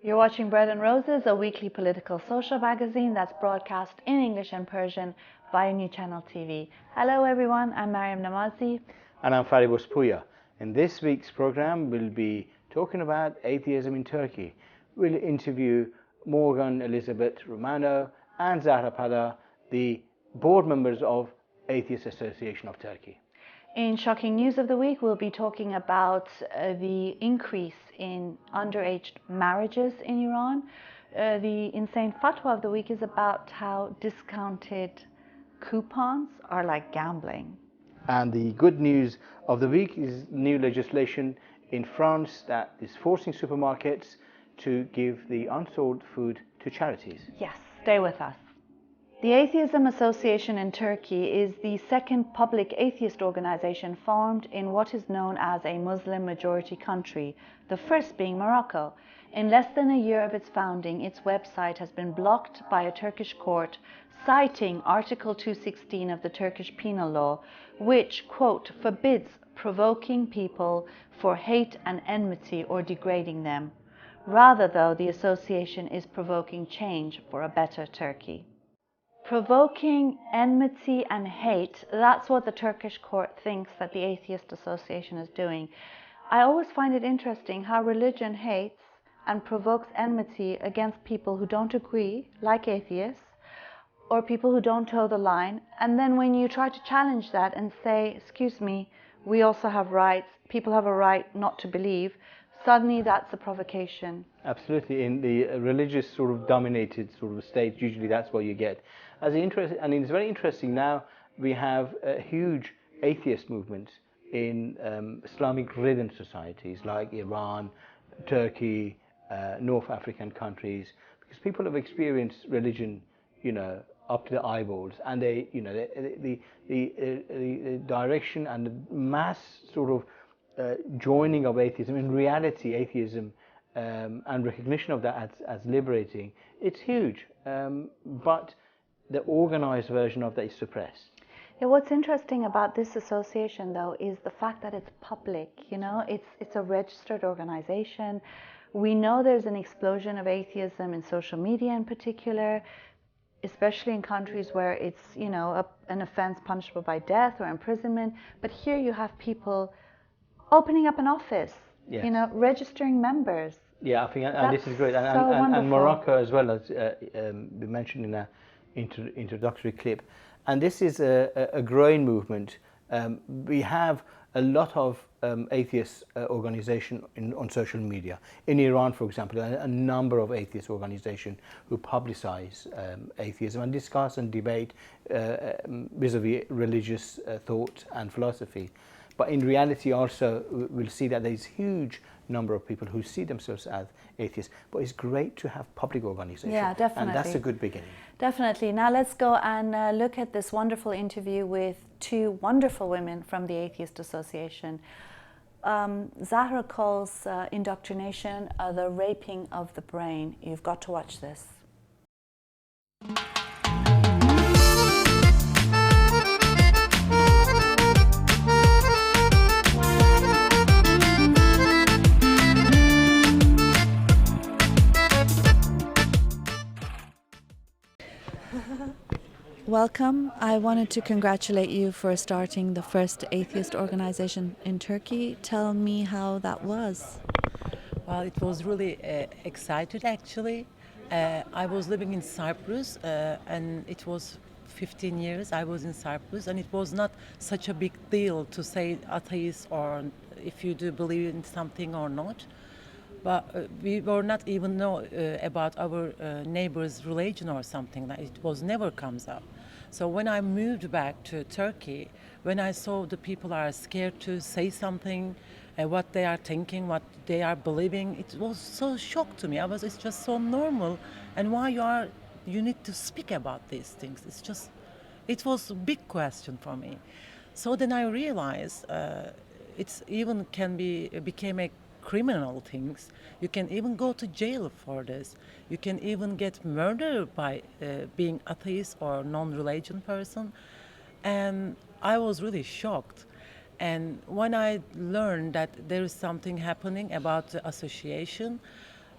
You're watching Bread and Roses, a weekly political social magazine that's broadcast in English and Persian via New Channel TV. Hello everyone, I'm Maryam Namazie. And I'm Fariborz Pooya. In this week's program, we'll be talking about atheism in Turkey. We'll interview Morgan Elizabeth Romano and Zehra, the board members of Atheist Association of Turkey. In Shocking News of the Week, we'll be talking about the increase in underage marriages in Iran. The Insane Fatwa of the Week is about how discounted coupons are like gambling. And the good news of the week is new legislation in France that is forcing supermarkets to give the unsold food to charities. Yes, stay with us. The Atheism Association in Turkey is the second public atheist organization formed in what is known as a Muslim majority country, the first being Morocco. In less than a year of its founding, its website has been blocked by a Turkish court, citing Article 216 of the Turkish Penal Law, which, quote, forbids provoking people for hate and enmity or degrading them. Rather, though, the association is provoking change for a better Turkey. Provoking enmity and hate, that's what the Turkish court thinks that the Atheist Association is doing. I always find it interesting how religion hates and provokes enmity against people who don't agree, like atheists, or people who don't toe the line. And then when you try to challenge that and say, excuse me, we also have rights, people have a right not to believe, suddenly that's a provocation. Absolutely. In the religious sort of dominated sort of state, usually that's what you get. And it's very interesting now we have a huge atheist movement in Islamic ridden societies like Iran, Turkey, North African countries, because people have experienced religion, up to the eyeballs, and they, the direction and the mass sort of joining of atheism. In reality, atheism and recognition of that as liberating, it's huge, but the organized version of that is suppressed. Yeah, what's interesting about this association, though, is the fact that it's public. It's a registered organization. We know there's an explosion of atheism in social media in particular, especially in countries where it's, an offense punishable by death or imprisonment. But here you have people opening up an office, yes, registering members. Yeah, I think, and this is great. And Morocco as well, as we mentioned in our introductory clip. And this is a growing movement. We have a lot of atheist organizations on social media. In Iran, for example, a number of atheist organizations who publicize atheism and discuss and debate vis-a-vis religious thought and philosophy. But in reality also, we'll see that there's huge number of people who see themselves as atheists. But it's great to have public organizations. Yeah, definitely. And that's a good beginning. Definitely. Now let's go and look at this wonderful interview with two wonderful women from the Atheist Association. Zehra calls indoctrination the raping of the brain. You've got to watch this. Welcome. I wanted to congratulate you for starting the first atheist organization in Turkey. Tell me how that was. Well, it was really excited actually. I was living in Cyprus and it was 15 years I was in Cyprus, and it was not such a big deal to say atheist or if you do believe in something or not. But we were not even know about our neighbor's religion or something. Like it was never comes up. So when I moved back to Turkey, when I saw the people are scared to say something, what they are thinking, what they are believing, it was so shocked to me. It's just so normal, and why you need to speak about these things? It was a big question for me. So then I realized it's even became a criminal things. You can even go to jail for this. You can even get murdered by being atheist or non-religion person. And I was really shocked. And when I learned that there is something happening about the association,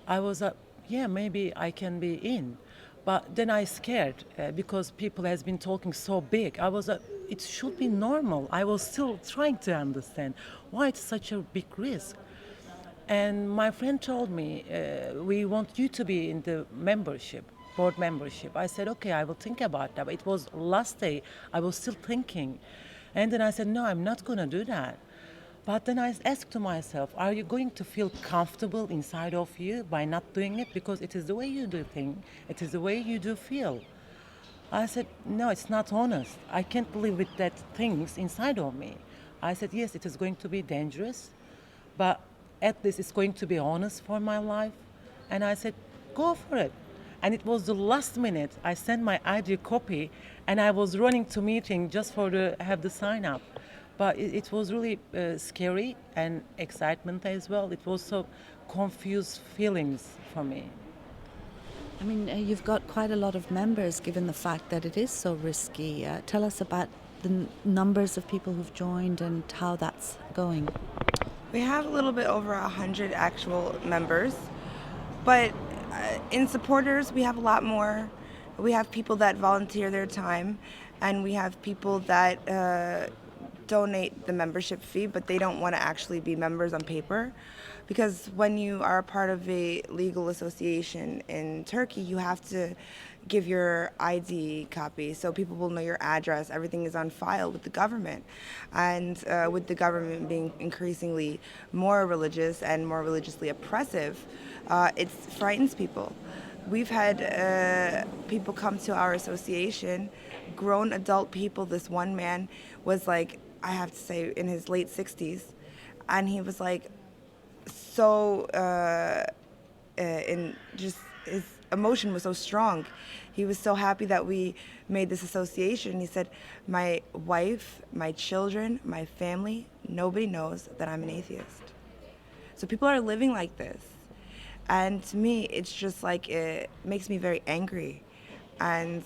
I was yeah, maybe I can be in. But then I scared because people has been talking so big. I was, it should be normal. I was still trying to understand why it's such a big risk. And my friend told me, we want you to be in the membership, board membership. I said, okay, I will think about that. But it was last day, I was still thinking. And then I said, no, I'm not going to do that. But then I asked to myself, are you going to feel comfortable inside of you by not doing it? Because it is the way you do things, it is the way you do feel. I said, no, it's not honest. I can't live with that things inside of me. I said, yes, it is going to be dangerous, but at least it's going to be honest for my life. And I said, go for it. And it was the last minute. I sent my ID copy, and I was running to meeting just for to have the sign up. But it was really scary and excitement as well. It was so confused feelings for me. I mean, you've got quite a lot of members given the fact that it is so risky. Tell us about the numbers of people who've joined and how that's going. We have a little bit over 100 actual members, but in supporters we have a lot more. We have people that volunteer their time, and we have people that donate the membership fee, but they don't want to actually be members on paper, because when you are a part of a legal association in Turkey, you have to give your ID copy so people will know your address. Everything is on file with the government, and with the government being increasingly more religious and more religiously oppressive, it frightens people. We've had people come to our association, grown adult people. This one man was like, I have to say, in his late 60s, and he was like, so in just his emotion was so strong. He was so happy that we made this association. He said, my wife, my children, my family, nobody knows that I'm an atheist. So people are living like this. And to me, it's just like, it makes me very angry. And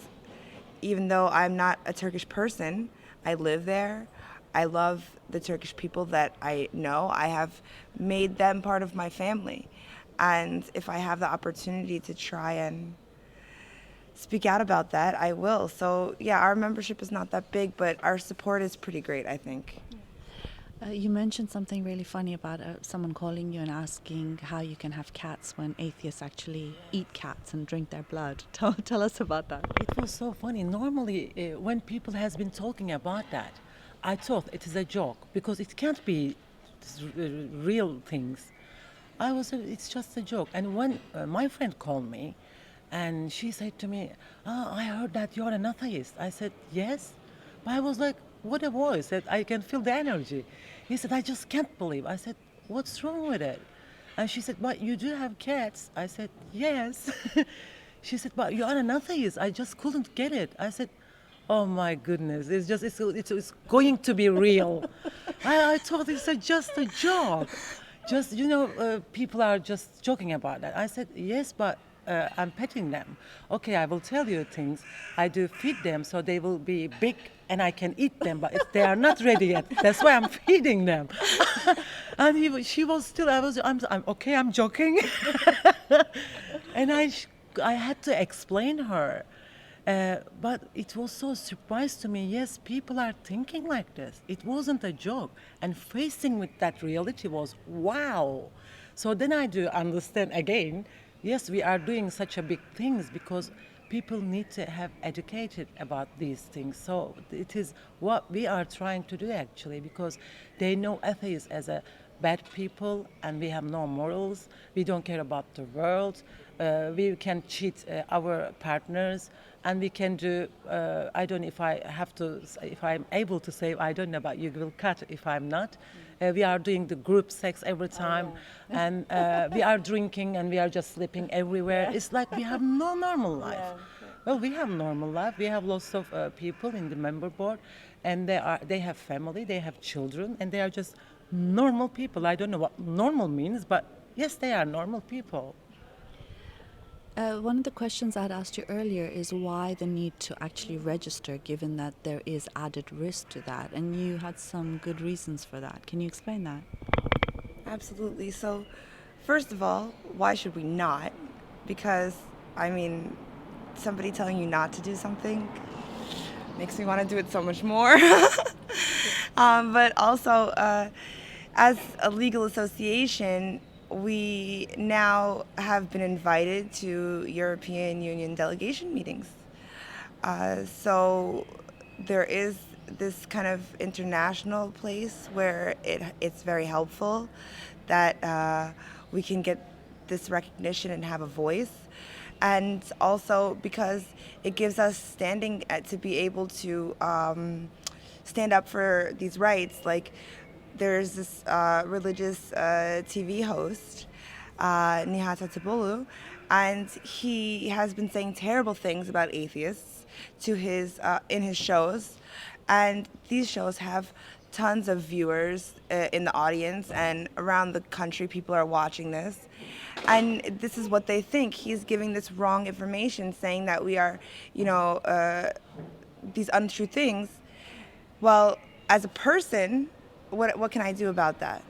even though I'm not a Turkish person, I live there. I love the Turkish people that I know. I have made them part of my family. And if I have the opportunity to try and speak out about that, I will. So yeah, our membership is not that big, but our support is pretty great, I think. You mentioned something really funny about someone calling you and asking how you can have cats when atheists actually eat cats and drink their blood. Tell us about that. It was so funny. Normally, when people has been talking about that, I thought it is a joke because it can't be real things. It's just a joke. And when my friend called me, and she said to me, I heard that you're an atheist. I said, yes. But I was like, what a voice, that I can feel the energy. He said, I just can't believe. I said, what's wrong with it? And she said, but you do have cats. I said, yes. She said, but you're an atheist. I just couldn't get it. I said, oh my goodness, it's going to be real. I thought it's just a joke. Just, people are just joking about that. I said, yes, but I'm petting them. Okay, I will tell you things. I do feed them so they will be big and I can eat them, but they are not ready yet. That's why I'm feeding them. And she was still, I'm okay, I'm joking. And I had to explain her. But it was so surprise to me. Yes, people are thinking like this. It wasn't a joke. And facing with that reality was, wow. So then I do understand again, yes, we are doing such a big things because people need to have educated about these things. So it is what we are trying to do actually, because they know atheists as a bad people and we have no morals. We don't care about the world. We can cheat our partners, and we can do, I don't know if I'm able to say, I don't know about you will cut if I'm not. We are doing the group sex every time, and we are drinking and we are just sleeping everywhere. It's like we have no normal life. Well, we have normal life. We have lots of people in the member board, and they have family, they have children, and they are just normal people. I don't know what normal means, but yes, they are normal people. One of the questions I'd asked you earlier is why the need to actually register, given that there is added risk to that, and you had some good reasons for that. Can you explain that? Absolutely. So, first of all, why should we not? because, I mean, somebody telling you not to do something makes me want to do it so much more. But also, as a legal association, we now have been invited to European Union delegation meetings. So there is this kind of international place where it's very helpful that we can get this recognition and have a voice. And also because it gives us standing to be able to stand up for these rights. Like there's this religious TV host, Nihat Atibolu, and he has been saying terrible things about atheists to his in his shows, and these shows have tons of viewers in the audience, and around the country people are watching this, and this is what they think. He's giving this wrong information, saying that we are, these untrue things. Well, as a person, what can I do about that?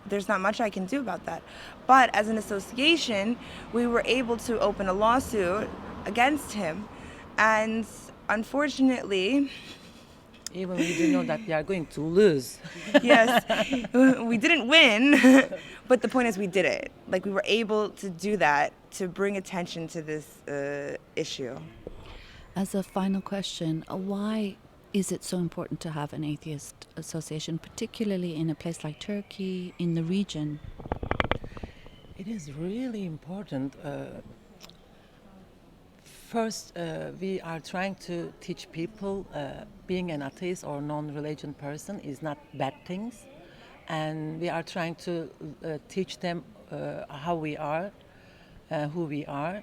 There's not much I can do about that. But as an association, we were able to open a lawsuit against him, and unfortunately, even we do know that we are going to lose. Yes, we didn't win, but the point is we did it. Like, we were able to do that to bring attention to this issue. As a final question, why is it so important to have an atheist association, particularly in a place like Turkey, in the region? It is really important. First, we are trying to teach people being an atheist or non-religion person is not bad things. And we are trying to teach them how we are, who we are.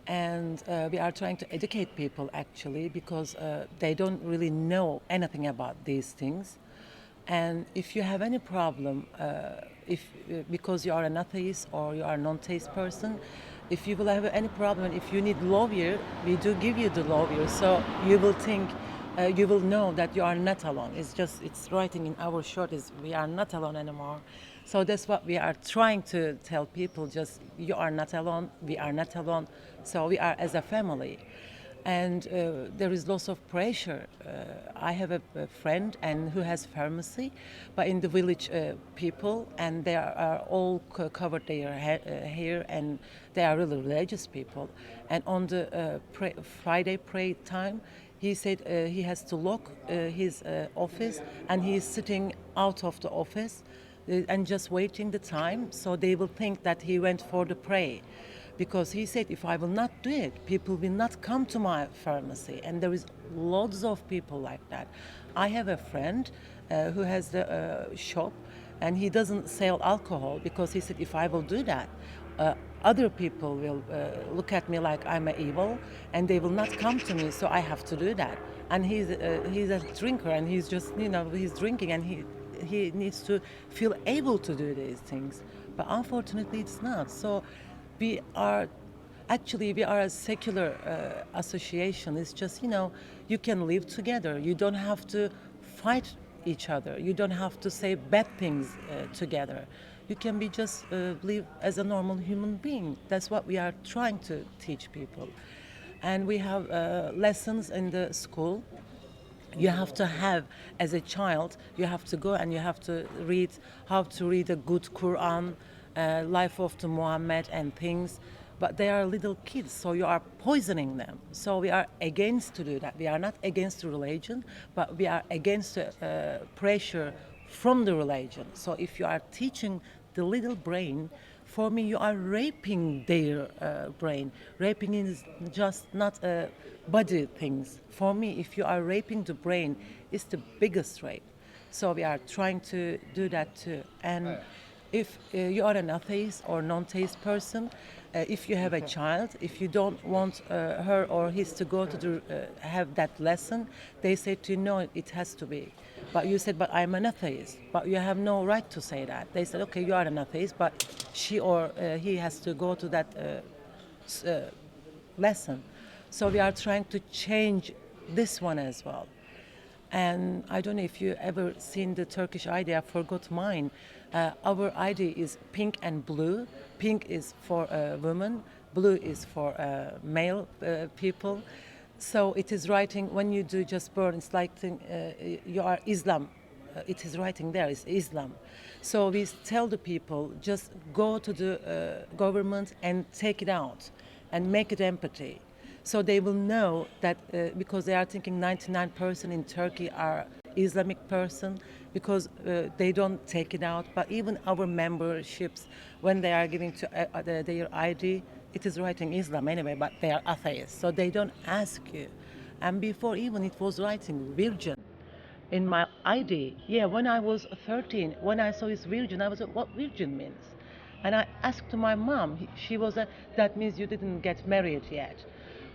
And we are trying to educate people, actually, because they don't really know anything about these things. And if you have any problem, because you are an atheist or you are a non-theist person, if you will have any problem, if you need lawyer, we do give you the lawyer. So you will think, you will know that you are not alone. It's writing in our shirt is we are not alone anymore. So that's what we are trying to tell people, just you are not alone, we are not alone. So we are as a family. And there is lots of pressure. I have a friend and who has pharmacy, but in the village people, and they are all covered their hair, and they are really religious people. And on the Friday prayer time, he said he has to lock his office, and he is sitting out of the office and just waiting the time, so they will think that he went for the prayer. Because he said, if I will not do it, people will not come to my pharmacy. And there is lots of people like that. I have a friend who has the shop, and he doesn't sell alcohol because he said, if I will do that, other people will look at me like I'm evil, and they will not come to me, so I have to do that. And he's a drinker, and he's just, he's drinking, and he needs to feel able to do these things. But unfortunately, it's not. So we are a secular association. It's just, you can live together. You don't have to fight each other. You don't have to say bad things together. You can be just live as a normal human being. That's what we are trying to teach people. And we have lessons in the school. You have to have, as a child, you have to go and you have to read how to read a good Quran, life of the Muhammad and things, but they are little kids, so you are poisoning them. So we are against to do that. We are not against religion, but we are against pressure from the religion. So if you are teaching the little brain, for me, you are raping their brain. Raping is just not body things. For me, if you are raping the brain, it's the biggest rape. So we are trying to do that too. And if you are an atheist or non-theist person, if you have a child, if you don't want her or his to go to have that lesson, they say to you, no, it has to be. But you said, but I'm an atheist. But you have no right to say that. They said, okay, you are an atheist, but she or he has to go to that lesson. So we are trying to change this one as well. And I don't know if you ever seen the Turkish ID, I forgot mine. Our ID is pink and blue. Pink is for women, blue is for male people. So it is writing, when you do just burn, it's like you are Islam. It is writing there, it's Islam. So we tell the people, just go to the government and take it out and make it empathy. So they will know that, because they are thinking 99% in Turkey are Islamic person, because they don't take it out. But even our memberships, when they are giving to their ID, it is writing Islam anyway, but they are atheists, so they don't ask you. And before even it was writing virgin in my ID. Yeah, when I was 13, when I saw his virgin, I was like, what virgin means? And I asked to my mom, she was that means you didn't get married yet.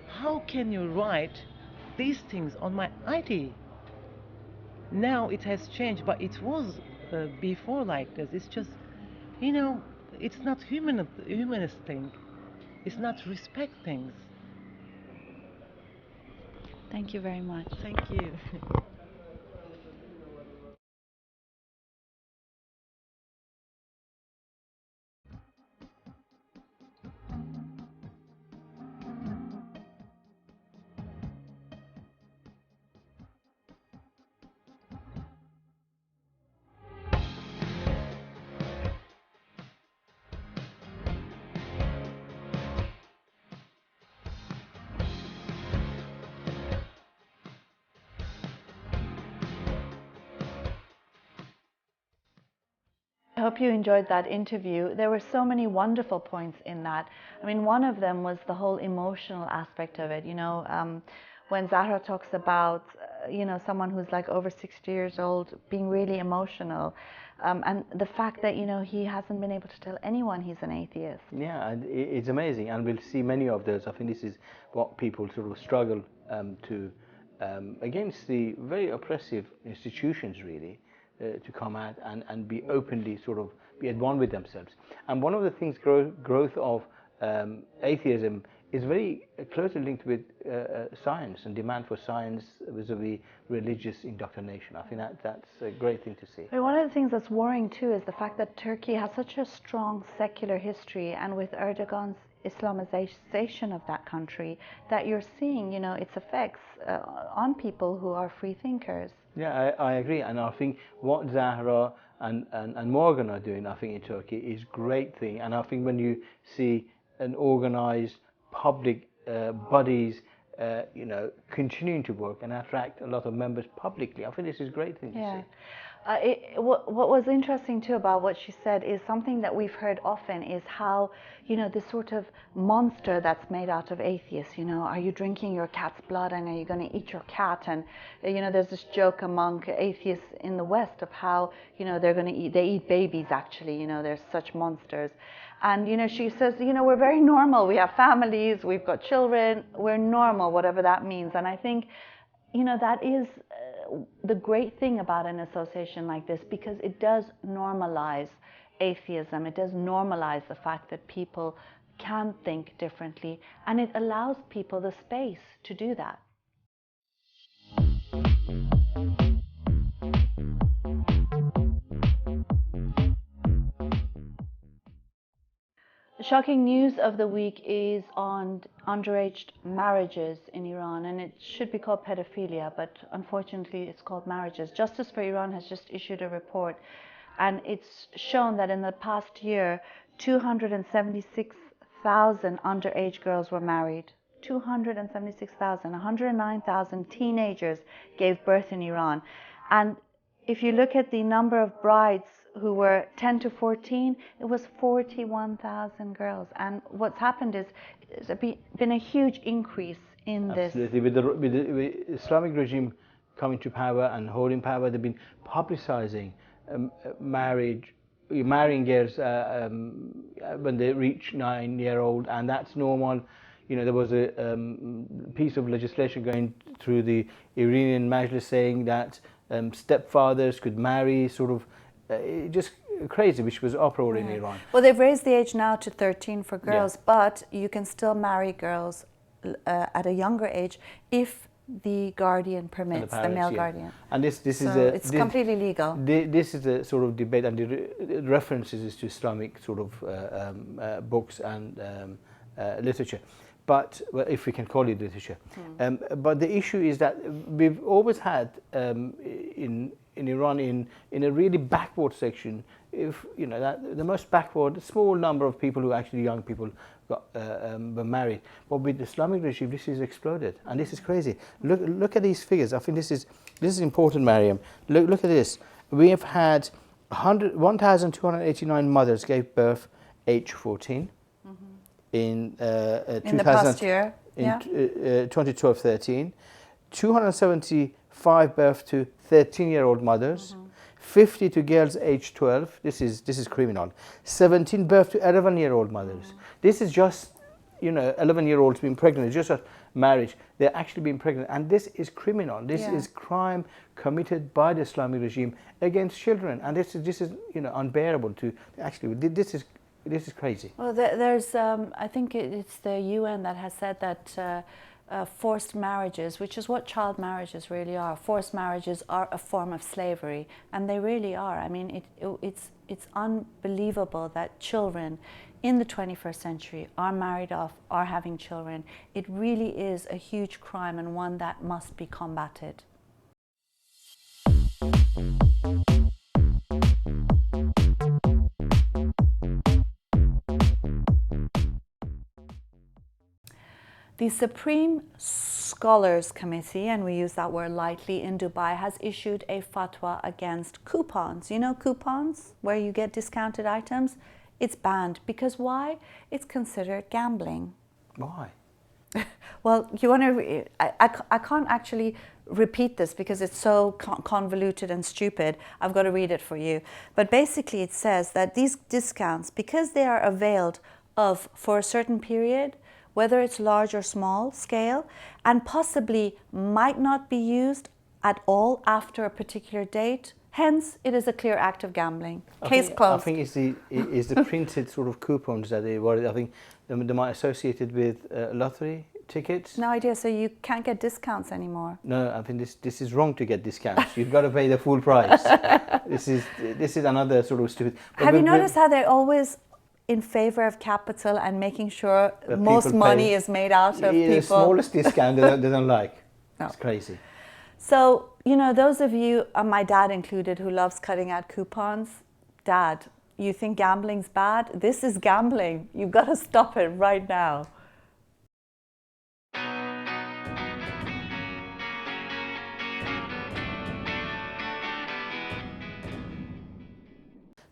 How can you write these things on my ID? Now it has changed, but it was before like this. It's just, it's not humanist thing. It's not respect things. Thank you very much. Thank you. I hope you enjoyed that interview. There were so many wonderful points in that. I mean, one of them was the whole emotional aspect of it. When Zehra talks about, someone who's like over 60 years old being really emotional, and the fact that, he hasn't been able to tell anyone he's an atheist. Yeah, and it's amazing, and we'll see many of those. I think this is what people sort of struggle to against the very oppressive institutions, really. To come out and be openly be at one with themselves. And one of the things, growth of atheism is very closely linked with science and demand for science vis-a-vis religious indoctrination. I think that's a great thing to see. But one of the things that's worrying too is the fact that Turkey has such a strong secular history, and with Erdogan's Islamization of that country, that you're seeing, its effects on people who are free thinkers. Yeah, I agree, and I think what Zehra and Morgan are doing, I think, in Turkey is great thing. And I think when you see an organised public bodies, continuing to work and attract a lot of members publicly, I think this is a great thing to see. What was interesting too about what she said is something that we've heard often, is how, this sort of monster that's made out of atheists, are you drinking your cat's blood and are you going to eat your cat? And, there's this joke among atheists in the West of how, they eat babies actually, they're such monsters. And, she says, we're very normal, we have families, we've got children, we're normal, whatever that means. And I think, that is the great thing about an association like this, because it does normalize atheism. It does normalize the fact that people can think differently, and it allows people the space to do that. The shocking news of the week is on underage marriages in Iran, and it should be called pedophilia, but unfortunately it's called marriages. Justice for Iran has just issued a report, and it's shown that in the past year 276,000 underage girls were married. 276,000, 109,000 teenagers gave birth in Iran. And if you look at the number of brides who were 10 to 14, it was 41,000 girls. And what's happened is there's been a huge increase in this. Absolutely. With the Islamic regime coming to power and holding power, they've been publicizing marrying girls when they reach 9-year-old, and that's normal. There was a piece of legislation going through the Iranian Majlis saying that stepfathers could marry, just crazy, which was uproar in Iran. Well, they've raised the age now to 13 for girls, but you can still marry girls at a younger age if the guardian permits, the male guardian. And it's completely legal. This is a sort of debate, and the references to Islamic books and literature. But well, if we can call it literature. But the issue is that we've always had in Iran, in a really backward section, if you know that the most backward, small number of people who actually young people got were married. But with the Islamic regime, this has exploded, and this is crazy. Look at these figures. I think this is important, Maryam. Look at this. We have had 1,289 mothers gave birth age 14 in the past year, in 2012-13, 275 birth to 13-year-old mothers, 50 to girls age 12. This is criminal. 17 birth to 11-year-old mothers. This is just 11-year-olds being pregnant. It's just a marriage. They're actually being pregnant, and this is criminal. This is crime committed by the Islamic regime against children, and this is unbearable to actually. This is crazy. Well, there's I think it's the UN that has said that forced marriages, which is what child marriages really are, forced marriages are a form of slavery, and they really are. I mean, it's unbelievable that children in the 21st century are married off, are having children. It really is a huge crime, and one that must be combated. The Supreme Scholars Committee, and we use that word lightly, in Dubai has issued a fatwa against coupons. You know coupons, where you get discounted items? It's banned. Because why? It's considered gambling. Why? Well, you want to... I can't actually repeat this because it's so convoluted and stupid. I've got to read it for you. But basically it says that these discounts, because they are availed of for a certain period, whether it's large or small scale, and possibly might not be used at all after a particular date. Hence, it is a clear act of gambling. Case closed. I think it's the printed sort of coupons that they were. I think they might associate it with lottery tickets. No idea. So you can't get discounts anymore. No, I think this is wrong to get discounts. You've got to pay the full price. This is another sort of stupid. Have you noticed how they're always in favor of capital and making sure most money is made out of people? The smallest discount they don't like. No. It's crazy. So, those of you, my dad included, who loves cutting out coupons, Dad, you think gambling's bad? This is gambling. You've got to stop it right now.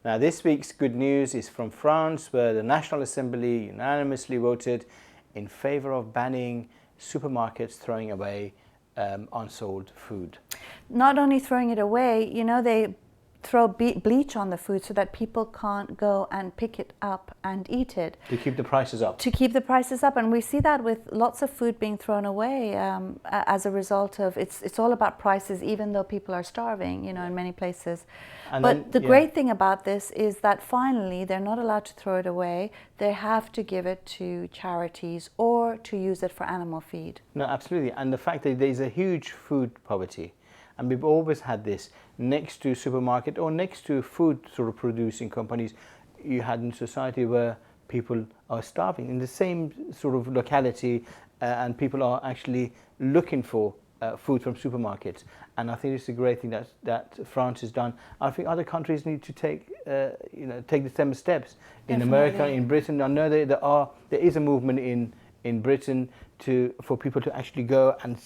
Now, this week's good news is from France, where the National Assembly unanimously voted in favor of banning supermarkets throwing away unsold food. Not only throwing it away, they throw bleach on the food so that people can't go and pick it up and eat it. To keep the prices up. To keep the prices up. And we see that with lots of food being thrown away as a result of, it's all about prices, even though people are starving, in many places. And but the great thing about this is that finally they're not allowed to throw it away. They have to give it to charities or to use it for animal feed. No, absolutely. And the fact that there's a huge food poverty. And we've always had this next to supermarket or next to food sort of producing companies. You had in society where people are starving in the same sort of locality, and people are actually looking for food from supermarkets. And I think it's a great thing that France has done. I think other countries need to take the same steps. In America, in Britain, I know there is a movement in Britain for people to actually go and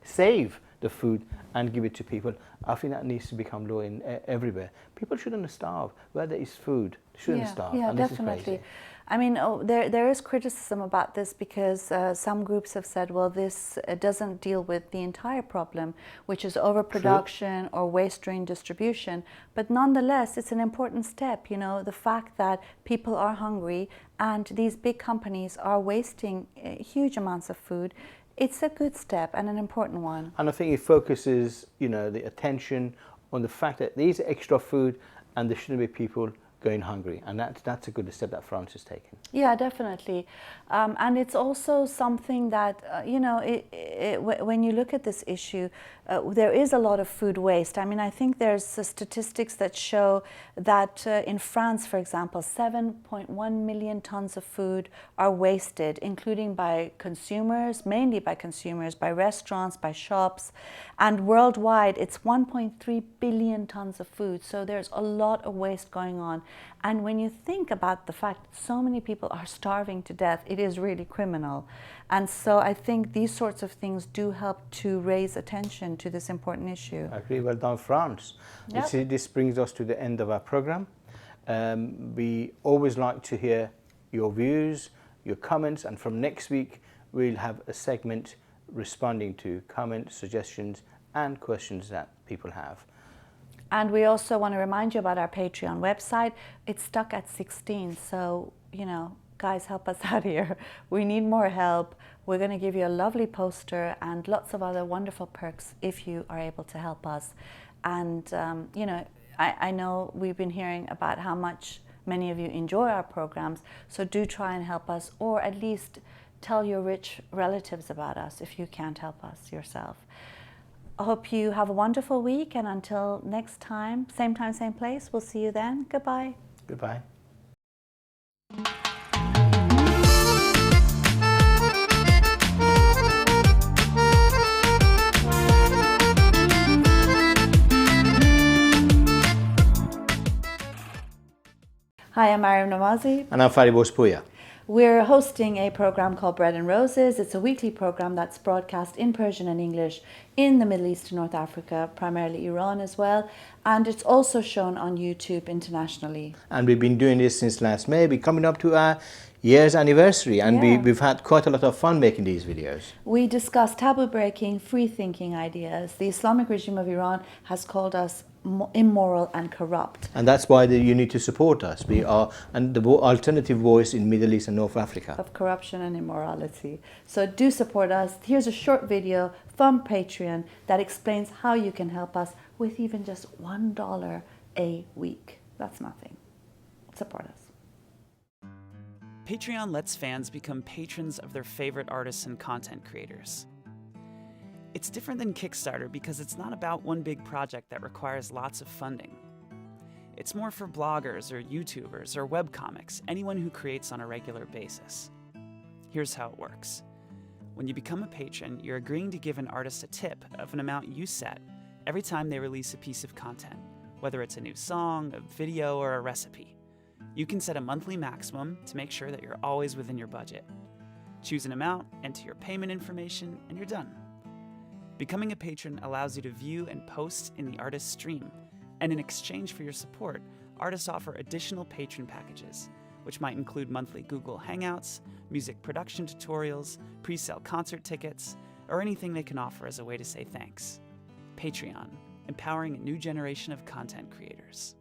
save the food and give it to people. I think that needs to become law everywhere. People shouldn't starve. Where there is food, they shouldn't starve. Yeah, and definitely. This is crazy. I mean, there is criticism about this because some groups have said, well, this doesn't deal with the entire problem, which is overproduction or waste stream distribution. But nonetheless, it's an important step, the fact that people are hungry and these big companies are wasting huge amounts of food. It's a good step and an important one. And I think it focuses, the attention on the fact that these are extra food and there shouldn't be people going hungry, and that's a good step that France has taken. Yeah, definitely, and it's also something that when you look at this issue, there is a lot of food waste. I mean, I think there's statistics that show that in France, for example, 7.1 million tons of food are wasted, including by consumers, mainly by consumers, by restaurants, by shops, and worldwide it's 1.3 billion tons of food. So there's a lot of waste going on. And when you think about the fact that so many people are starving to death, it is really criminal. And so I think these sorts of things do help to raise attention to this important issue. I agree. Well done, France. Yep. This brings us to the end of our program. We always like to hear your views, your comments, and from next week we'll have a segment responding to comments, suggestions, and questions that people have. And we also want to remind you about our Patreon website. It's stuck at 16, so, guys, help us out here. We need more help. We're going to give you a lovely poster and lots of other wonderful perks if you are able to help us. And, I know we've been hearing about how much many of you enjoy our programs, so do try and help us, or at least tell your rich relatives about us if you can't help us yourself. I hope you have a wonderful week, and until next time, same place, we'll see you then. Goodbye. Goodbye. Hi, I'm Maryam Namazie. And I'm Fariborz Pooya. We're hosting a program called Bread and Roses. It's a weekly program that's broadcast in Persian and English in the Middle East and North Africa, primarily Iran as well. And it's also shown on YouTube internationally. And we've been doing this since last May. We're coming up to our year's anniversary, and we've had quite a lot of fun making these videos. We discuss taboo-breaking, free-thinking ideas. The Islamic regime of Iran has called us immoral and corrupt. And that's why you need to support us. We are the alternative voice in Middle East and North Africa. Of corruption and immorality. So do support us. Here's a short video from Patreon that explains how you can help us with even just $1 a week. That's nothing. Support us. Patreon lets fans become patrons of their favorite artists and content creators. It's different than Kickstarter because it's not about one big project that requires lots of funding. It's more for bloggers or YouTubers or webcomics, anyone who creates on a regular basis. Here's how it works. When you become a patron, you're agreeing to give an artist a tip of an amount you set every time they release a piece of content, whether it's a new song, a video, or a recipe. You can set a monthly maximum to make sure that you're always within your budget. Choose an amount, enter your payment information, and you're done. Becoming a patron allows you to view and post in the artist's stream, and in exchange for your support, artists offer additional patron packages, which might include monthly Google Hangouts, music production tutorials, pre-sale concert tickets, or anything they can offer as a way to say thanks. Patreon, empowering a new generation of content creators.